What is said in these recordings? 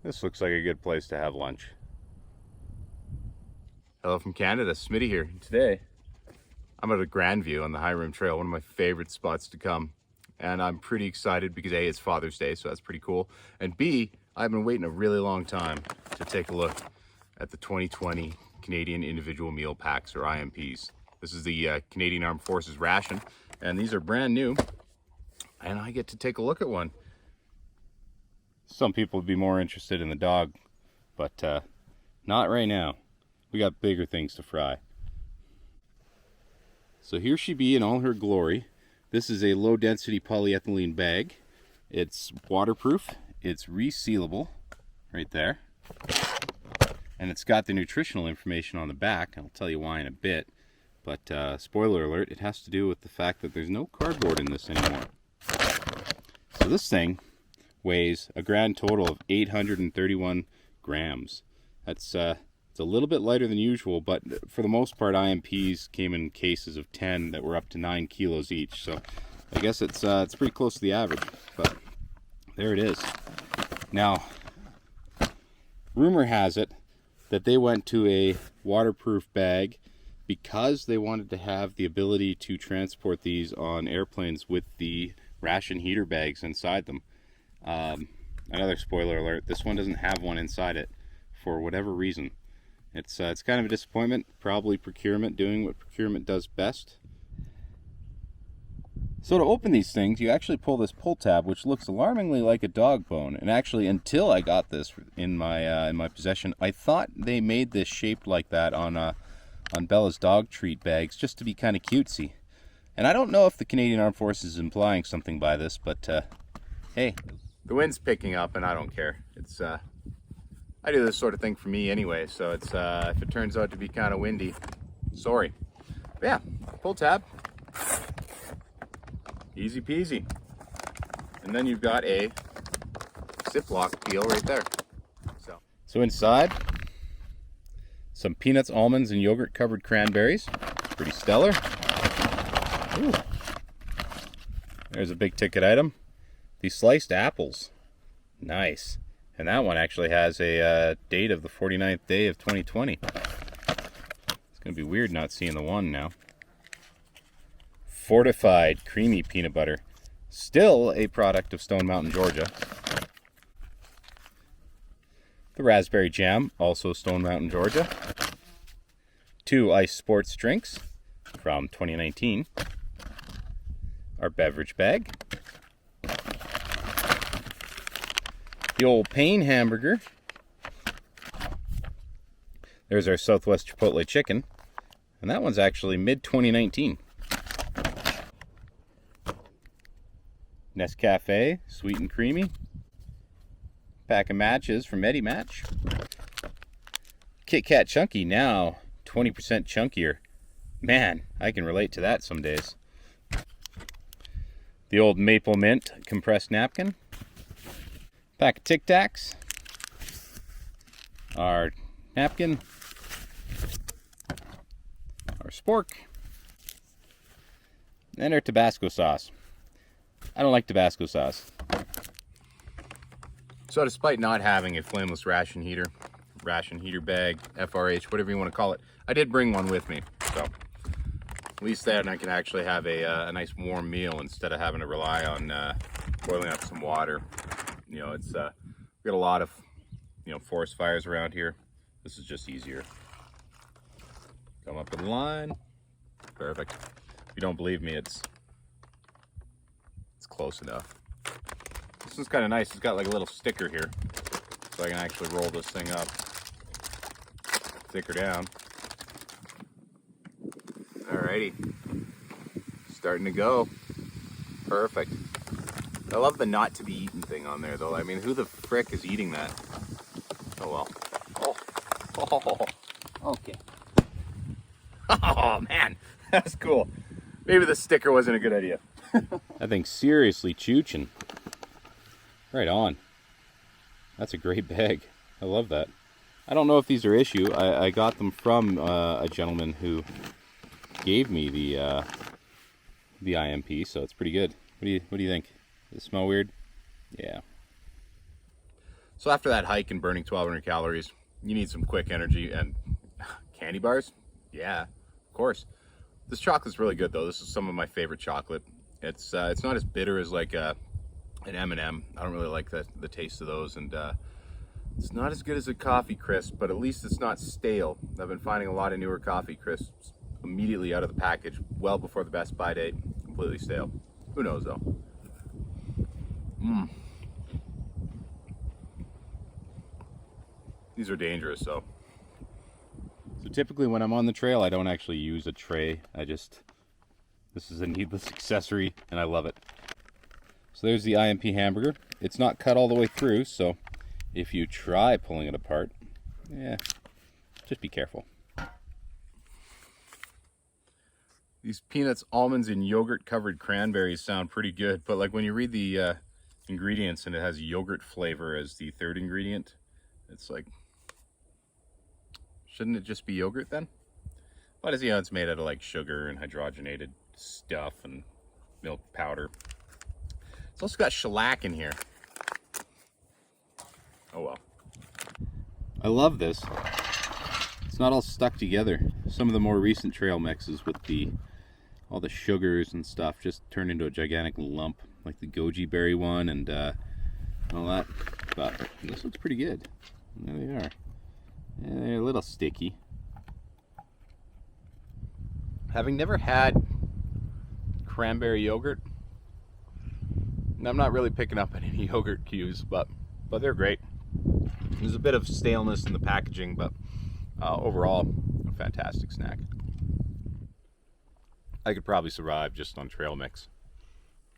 This looks like a good place to have lunch. Hello from Canada, Smitty here. Today, I'm at a Grandview on the High Rim Trail, one of my favorite spots to come. And I'm pretty excited because A, it's Father's Day, so that's pretty cool. And B, I've been waiting a really long time to take a look at the 2020 Canadian Individual Meal Packs, or IMPs. This is the Canadian Armed Forces ration, and these are brand new, and I get to take a look at one. Some people would be more interested in the dog, but not right now. We got bigger things to fry. So here she be in all her glory. This is a low density polyethylene bag. It's waterproof, it's resealable, right there. And it's got the nutritional information on the back. I'll tell you why in a bit. But spoiler alert, it has to do with the fact that there's no cardboard in this anymore. So this thing weighs a grand total of 831 grams. That's it's a little bit lighter than usual, but for the most part, IMPs came in cases of 10 that were up to 9 kilos each. So I guess it's pretty close to the average, but there it is. Now, rumor has it that they went to a waterproof bag because they wanted to have the ability to transport these on airplanes with the ration heater bags inside them. Another spoiler alert, this one doesn't have one inside it for whatever reason. It's kind of a disappointment, probably procurement doing what procurement does best. So to open these things, you actually pull this pull tab, which looks alarmingly like a dog bone. And actually, until I got this in my possession, I thought they made this shaped like that on Bella's dog treat bags, just to be kind of cutesy. And I don't know if the Canadian Armed Forces is implying something by this, but hey, the wind's picking up, and I don't care. It's I do this sort of thing for me anyway, so it's if it turns out to be kind of windy, sorry. But yeah, pull tab, easy peasy. And then you've got a Ziploc peel right there. So inside, some peanuts, almonds, and yogurt covered cranberries. Pretty stellar. Ooh. There's a big ticket item. These sliced apples. Nice. And that one actually has a date of the 49th day of 2020. It's going to be weird not seeing the one now. Fortified creamy peanut butter. Still a product of Stone Mountain, Georgia. The raspberry jam, also Stone Mountain, Georgia. 2 ice sports drinks from 2019. Our beverage bag. The old Pain hamburger. There's our Southwest Chipotle chicken. And that one's actually mid-2019. Nescafe, sweet and creamy. Pack of matches from Eddie Match. Kit Kat Chunky, now 20% chunkier. Man, I can relate to that some days. The old Maple Mint compressed napkin. Pack of Tic Tacs. Our napkin. Our spork. And our Tabasco sauce. I don't like Tabasco sauce. So despite not having a flameless ration heater bag, FRH, whatever you want to call it, I did bring one with me. So at least then I can actually have a nice warm meal instead of having to rely on boiling up some water. You know, it's we got a lot of, forest fires around here. This is just easier. Come up in line. Perfect. If you don't believe me, it's close enough. This one's kind of nice. It's got like a little sticker here, so I can actually roll this thing up, stick her down. Alrighty, starting to go. Perfect. I love the not to be eaten thing on there, though. I mean, who the frick is eating that? Oh well. Oh. Okay. Oh man, that's cool. Maybe the sticker wasn't a good idea. I think seriously chooching. Right on. That's a great bag. I love that. I don't know if these are issue. I got them from a gentleman who gave me the IMP, so it's pretty good. What do you think? Does it smell weird? Yeah. So after that hike and burning 1,200 calories, you need some quick energy. And candy bars? Yeah, of course. This chocolate's really good though. This is some of my favorite chocolate. It's not as bitter as like an M&M. I don't really like the taste of those, and it's not as good as a coffee crisp, but at least it's not stale. I've been finding a lot of newer coffee crisps immediately out of the package, well before the best by date, completely stale. Who knows though? These are dangerous though. So typically when I'm on the trail, I don't actually use a tray. This is a needless accessory and I love it. So there's the IMP hamburger. It's not cut all the way through, so if you try pulling it apart, just be careful. These peanuts, almonds, and yogurt covered cranberries sound pretty good, but like when you read the ingredients and it has yogurt flavor as the third ingredient, it's like, shouldn't it just be yogurt then? But as you know, it's made out of like sugar and hydrogenated stuff and milk powder. It's also got shellac in here. Oh well. I love this. It's not all stuck together. Some of the more recent trail mixes with all the sugars and stuff just turn into a gigantic lump, like the goji berry one and all that. But this looks pretty good. There they are. Yeah, they're a little sticky. Having never had cranberry yogurt, I'm not really picking up on any yogurt cues, but they're great. There's a bit of staleness in the packaging, but overall, a fantastic snack. I could probably survive just on trail mix.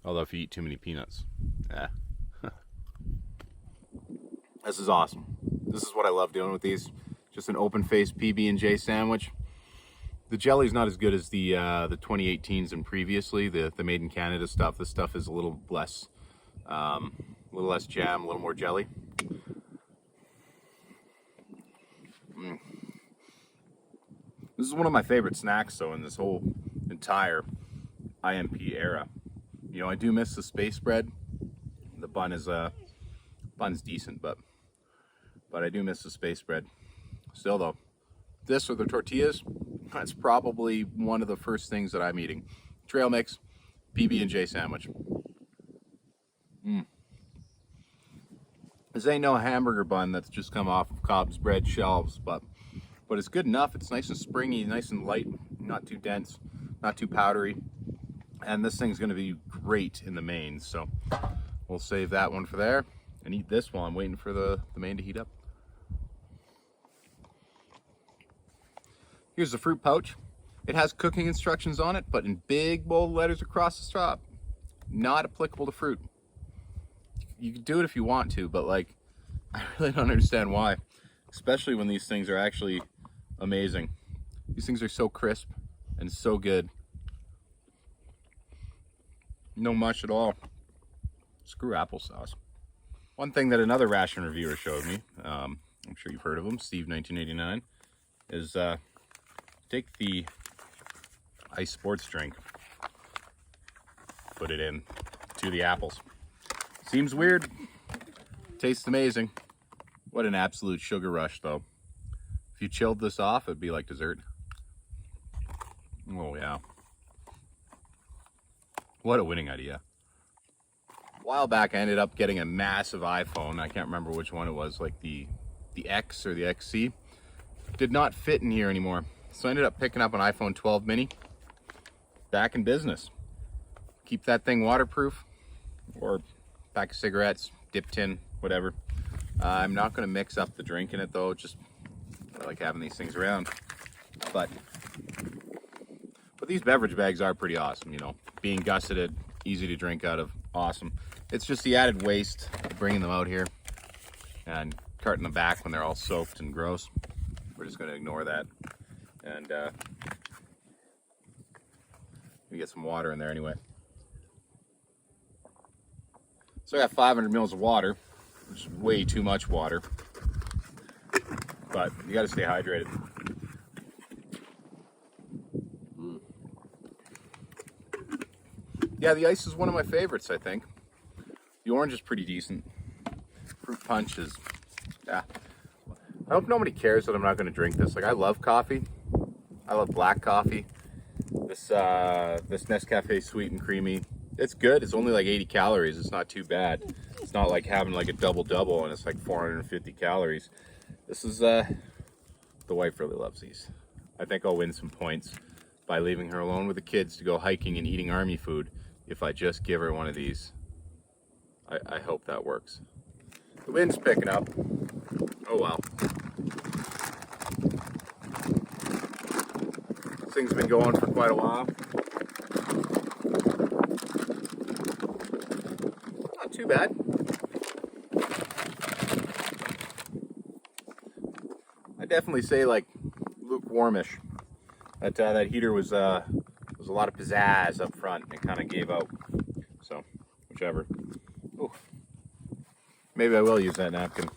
Although if you eat too many peanuts, This is awesome. This is what I love doing with these. Just an open-faced PB&J sandwich. The jelly's not as good as the 2018s and previously, the made in Canada stuff. This stuff is a little less jam, a little more jelly. This is one of my favorite snacks though in this whole entire IMP era. You know, I do miss the space bread. The bun's decent, but I do miss the space bread. Still though, this or the tortillas, that's probably one of the first things that I'm eating. Trail mix, PB&J sandwich. This ain't no hamburger bun that's just come off of Cobb's bread shelves, but it's good enough. It's nice and springy, nice and light, not too dense, not too powdery. And this thing's gonna be great in the mains, so we'll save that one for there and eat this while I'm waiting for the main to heat up. Here's the fruit pouch. It has cooking instructions on it, but in big bold letters across the top. Not applicable to fruit. You can do it if you want to, but like, I really don't understand why. Especially when these things are actually amazing. These things are so crisp and so good. No mush at all. Screw applesauce. One thing that another ration reviewer showed me, I'm sure you've heard of him, Steve 1989, is take the ice sports drink, put it in to the apples. Seems weird, tastes amazing. What an absolute sugar rush though. If you chilled this off, it'd be like dessert. Oh yeah. What a winning idea. A while back I ended up getting a massive iPhone. I can't remember which one it was, like the X or the XC. Did not fit in here anymore. So I ended up picking up an iPhone 12 mini. Back in business. Keep that thing waterproof, or pack of cigarettes, dip tin, whatever. I'm not going to mix up the drink in it though, just I like having these things around. But these beverage bags are pretty awesome, you know. Being gusseted, easy to drink out of, awesome. It's just the added waste of bringing them out here and carting them back when they're all soaked and gross. We're just going to ignore that. And we get some water in there anyway. So I got 500 mils of water, which is way too much water, but you got to stay hydrated. Yeah, the ice is one of my favorites, I think. The orange is pretty decent. Fruit punch is Yeah. I hope nobody cares that I'm not going to drink this. Like, I love coffee. I love black coffee. This Nescafe Sweet and Creamy, it's good. It's only like 80 calories. It's not too bad. It's not like having like a double and it's like 450 calories. This is, the wife really loves these. I think I'll win some points by leaving her alone with the kids to go hiking and eating army food if I just give her one of these. I hope that works. The wind's picking up. Oh well. This thing's been going for quite a while. Not too bad. I definitely say like lukewarmish. That heater was a lot of pizzazz up front and kind of gave out. So whichever. Ooh. Maybe I will use that napkin.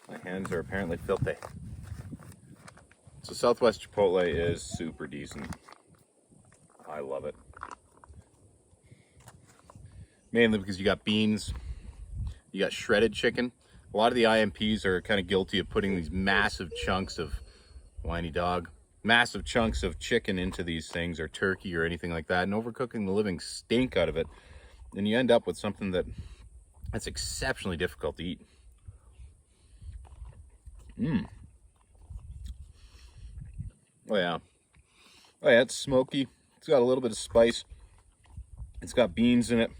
My hands are apparently filthy. So Southwest Chipotle is super decent. I love it. Mainly because you got beans, you got shredded chicken. A lot of the IMPs are kind of guilty of putting these massive chunks of, whiny dog, massive chunks of chicken into these things, or turkey or anything like that, and overcooking the living stink out of it. And you end up with something that's exceptionally difficult to eat. Oh yeah. Oh yeah, it's smoky. It's got a little bit of spice. It's got beans in it.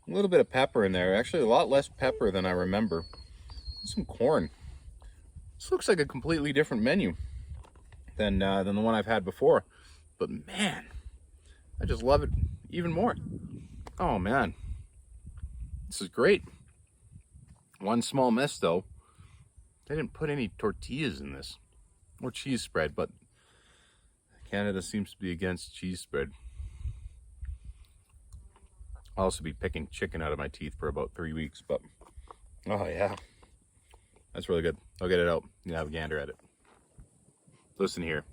A little bit of pepper in there. Actually, a lot less pepper than I remember. Some corn. This looks like a completely different menu than the one I've had before. But man, I just love it even more. Oh man, this is great. One small miss though. They didn't put any tortillas in this, or cheese spread, but Canada seems to be against cheese spread. I'll also be picking chicken out of my teeth for about 3 weeks, but oh yeah, that's really good. I'll get it out and have a gander at it. Listen here,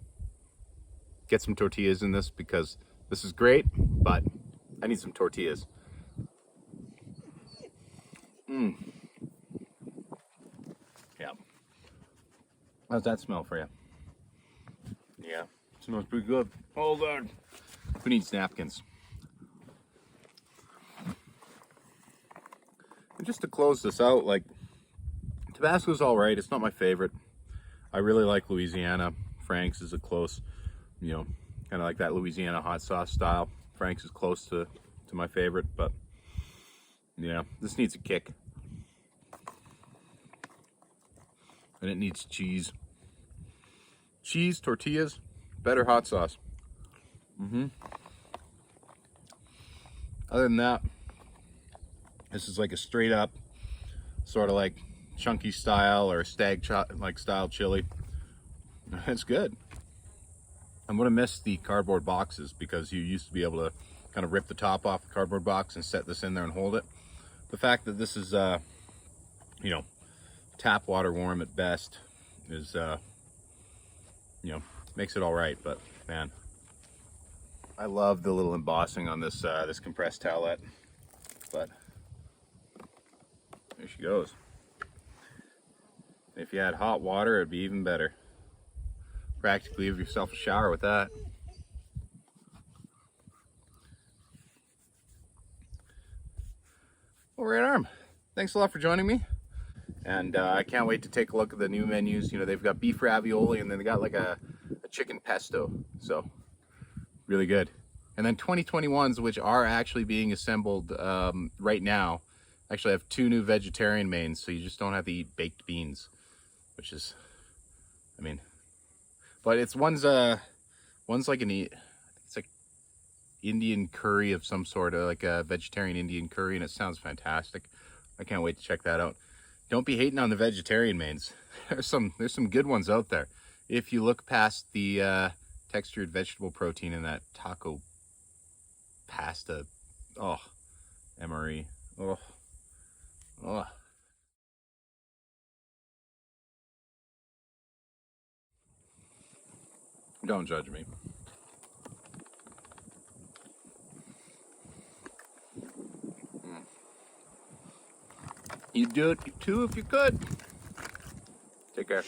get some tortillas in this because this is great, but I need some tortillas. Yeah. How's that smell for you? Yeah, smells pretty good. Hold on. Who needs napkins? And just to close this out, like, Tabasco's all right. It's not my favorite. I really like Louisiana. Frank's is a close, you know, kind of like that Louisiana hot sauce style. Frank's is close to my favorite, but yeah, this needs a kick. And it needs cheese. Cheese, tortillas, better hot sauce. Other than that, this is like a straight up sort of like chunky style or stag like style chili. It's good. I'm gonna miss the cardboard boxes because you used to be able to kind of rip the top off the cardboard box and set this in there and hold it. The fact that this is you know, tap water warm at best is you know, makes it all right. But man, I love the little embossing on this this compressed towelette. But there she goes. If you had hot water, it'd be even better. Practically give yourself a shower with that. Well, right arm. Thanks a lot for joining me. And I can't wait to take a look at the new menus. You know, they've got beef ravioli and then they got like a chicken pesto. So, really good. And then 2021s, which are actually being assembled right now. Actually, I have 2 new vegetarian mains, so you just don't have to eat baked beans, which is, I mean, but it's one's like it's like Indian curry of some sort, of like a vegetarian Indian curry, and it sounds fantastic. I can't wait to check that out. Don't be hating on the vegetarian mains. There's some good ones out there. If you look past the textured vegetable protein in that taco pasta, oh, MRE, oh. Oh. Don't judge me. You'd do it too if you could. Take care.